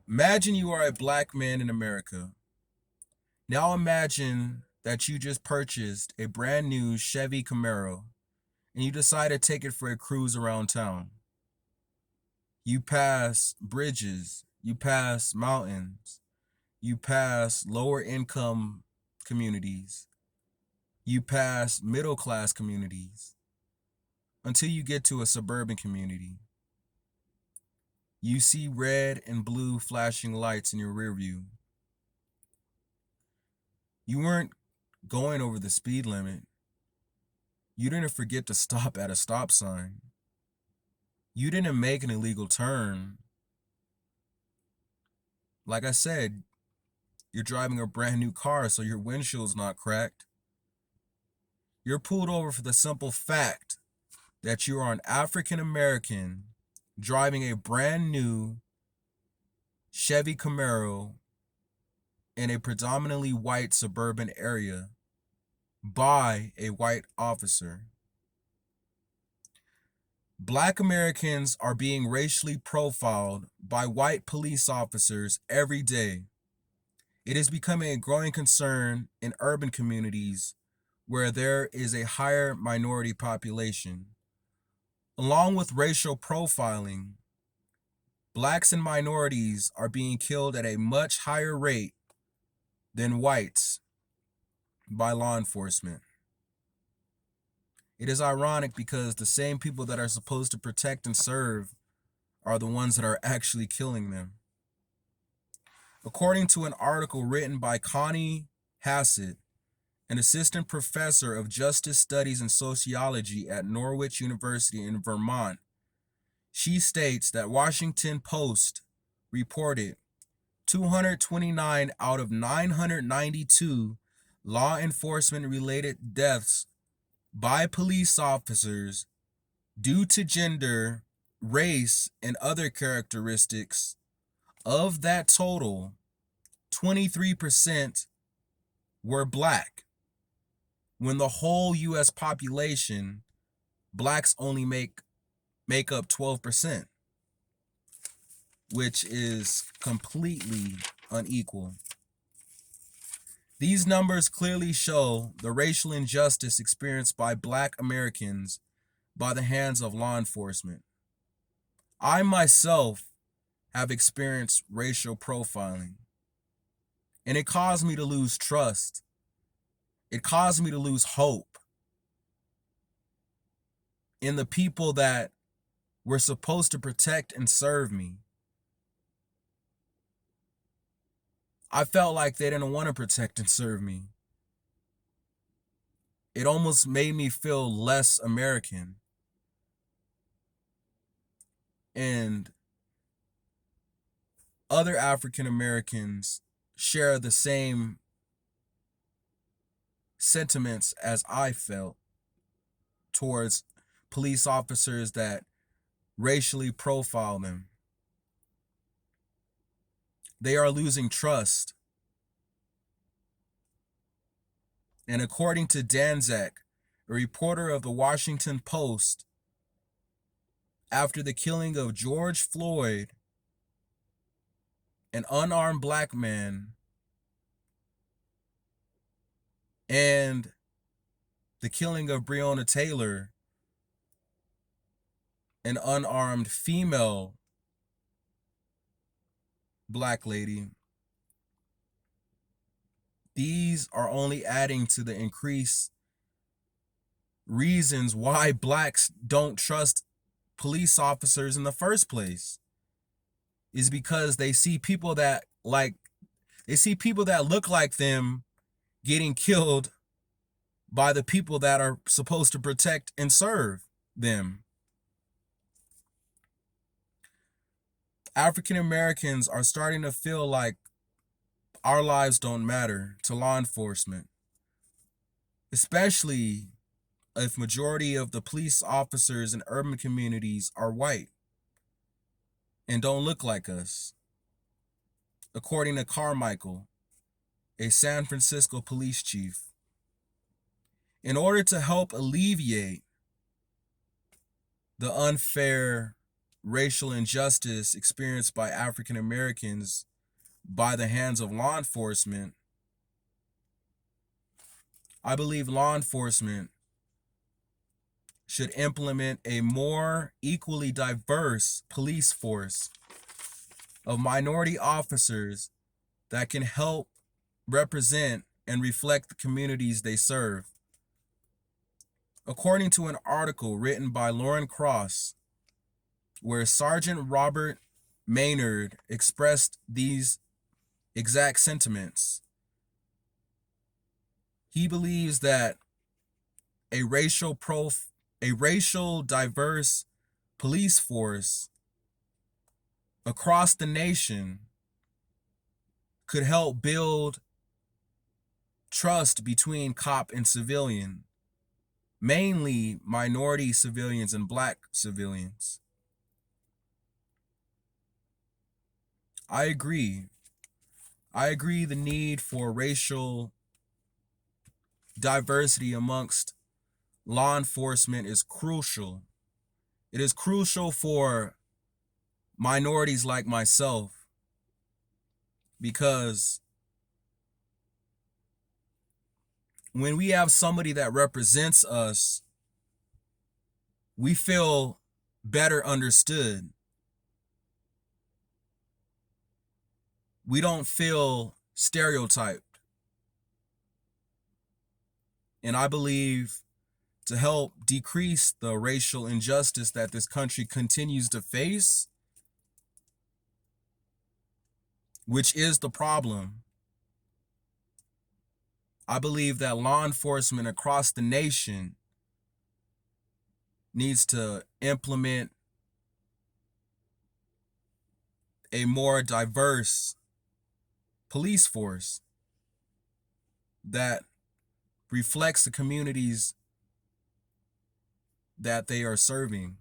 Imagine you are a black man in America. Now imagine that you just purchased a brand new Chevy Camaro and you decide to take it for a cruise around town. You pass bridges, you pass mountains, you pass lower income communities, you pass middle class communities until you get to a suburban community. You see red and blue flashing lights in your rear view. You weren't going over the speed limit. You didn't forget to stop at a stop sign. You didn't make an illegal turn. Like I said, you're driving a brand new car, so your windshield's not cracked. You're pulled over for the simple fact that you are an African American driving a brand new Chevy Camaro in a predominantly white suburban area by a white officer. Black Americans are being racially profiled by white police officers every day. It is becoming a growing concern in urban communities where there is a higher minority population. Along with racial profiling, blacks and minorities are being killed at a much higher rate than whites by law enforcement. It is ironic because the same people that are supposed to protect and serve are the ones that are actually killing them. According to an article written by Connie Hassett, an assistant professor of justice studies and sociology at Norwich University in Vermont, she states that Washington Post reported 229 out of 992 law enforcement related deaths by police officers due to gender, race, and other characteristics. Of that total, 23% were black. When the whole US population, blacks only make up 12%, which is completely unequal. These numbers clearly show the racial injustice experienced by black Americans by the hands of law enforcement. I myself have experienced racial profiling, and it caused me to lose trust. It caused me to lose hope in the people that were supposed to protect and serve me. I felt like they didn't want to protect and serve me. It almost made me feel less American. And other African Americans share the same sentiments as I felt towards police officers that racially profile them. They are losing trust. And according to Danzak, a reporter of the Washington Post, after the killing of George Floyd, an unarmed black man, and the killing of Breonna Taylor, an unarmed female black lady, these are only adding to the increased reasons why blacks don't trust police officers in the first place. Is because they see people that look like them getting killed by the people that are supposed to protect and serve them. African Americans are starting to feel like our lives don't matter to law enforcement, especially if majority of the police officers in urban communities are white and don't look like us. According to Carmichael, a San Francisco police chief, in order to help alleviate the unfair racial injustice experienced by African Americans by the hands of law enforcement, I believe law enforcement should implement a more equally diverse police force of minority officers that can help represent and reflect the communities they serve. According to an article written by Lauren Cross, where Sergeant Robert Maynard expressed these exact sentiments, he believes that a racial diverse police force across the nation could help build trust between cop and civilian, mainly minority civilians and black civilians. I agree. I agree the need for racial diversity amongst law enforcement is crucial. It is crucial for minorities like myself because when we have somebody that represents us, we feel better understood. We don't feel stereotyped. And I believe to help decrease the racial injustice that this country continues to face, which is the problem, I believe that law enforcement across the nation needs to implement a more diverse police force that reflects the communities that they are serving.